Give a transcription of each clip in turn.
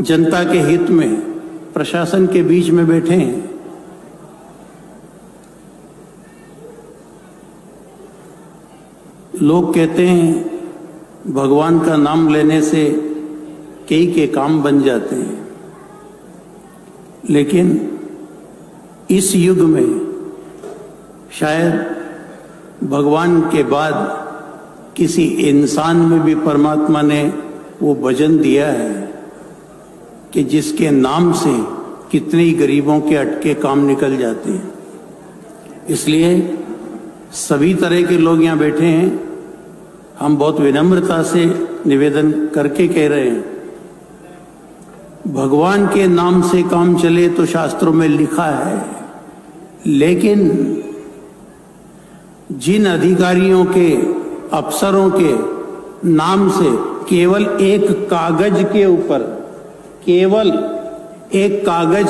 जनता के हित में प्रशासन के बीच में बैठे हैं। लोग कहते हैं भगवान का नाम लेने से कई के काम बन जाते हैं, लेकिन इस युग में शायद भगवान के बाद किसी इंसान में भी परमात्मा ने वो वजन दिया है कि जिसके नाम से कितने ही गरीबों के अटके काम निकल जाते हैं। इसलिए सभी तरह के लोग यहाँ बैठे हैं। हम बहुत विनम्रता से निवेदन करके कह रहे हैं, भगवान के नाम से काम चले तो शास्त्रों में लिखा है, लेकिन जिन अधिकारियों के, अफसरों के नाम से केवल एक कागज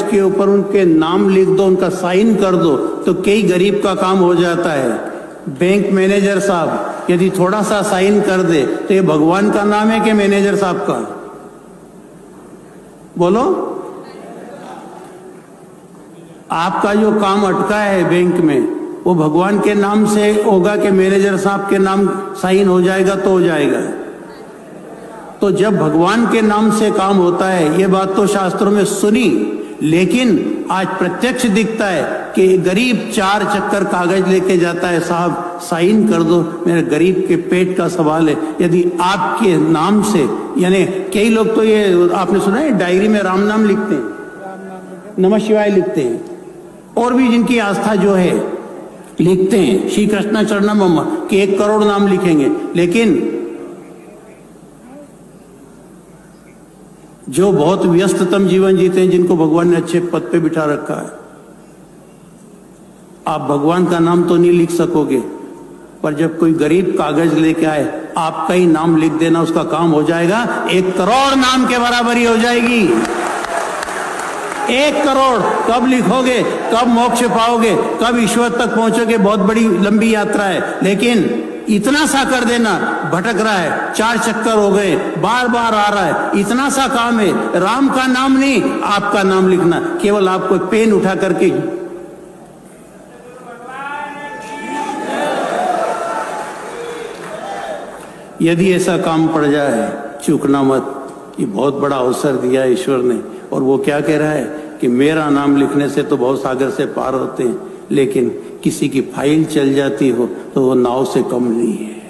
के ऊपर उनके नाम लिख दो, उनका साइन कर दो, तो कई गरीब का काम हो जाता है। बैंक मैनेजर साहब यदि थोड़ा सा साइन कर दे तो ये भगवान का नाम है कि मैनेजर साहब का? बोलो। आपका जो काम अटका है बैंक में, वो भगवान के नाम से होगा कि मैनेजर साहब के नाम साइन हो जाएगा तो हो जाएगा? तो जब भगवान के नाम से काम होता है, ये बात तो शास्त्रों में सुनी, लेकिन आज प्रत्यक्ष दिखता है कि गरीब 4 चक्कर कागज लेके जाता है, साहब साइन कर दो, मेरे गरीब के पेट का सवाल है। यदि आपके नाम से, यानी कई लोग तो ये आपने सुना है डायरी में राम नाम लिखते हैं, नमः शिवाय लिखते हैं, और भी जिनकी आस्था जो है लिखते हैं श्री कृष्ण चरणम कि 1 करोड़ नाम लिखेंगे, लेकिन जो बहुत व्यस्ततम जीवन जीते हैं, जिनको भगवान ने अच्छे पद पे बिठा रखा है, आप भगवान का नाम तो नहीं लिख सकोगे, पर जब कोई गरीब कागज लेके आए, आपका ही नाम लिख देना, उसका काम हो जाएगा। 1 करोड़ नाम के बराबरी हो जाएगी। 1 करोड़ कब लिखोगे, कब मोक्ष पाओगे, कब ईश्वर तक पहुंचोगे, बहुत बड़ी लंबी यात्रा है। लेकिन इतना सा कर देना, भटक रहा है, 4 चक्कर हो गए, बार बार आ रहा है, इतना सा काम है, राम का नाम नहीं, आपका नाम लिखना। केवल आपको पेन उठा करके यदि ऐसा काम पड़ जाए, चूकना मत, ये बहुत बड़ा अवसर दिया है ईश्वर ने। और वो क्या कह रहा है कि मेरा नाम लिखने से तो बहुत सागर से पार होते हैं, लेकिन किसी की फाइल चल जाती हो तो वो नाव से कम नहीं है।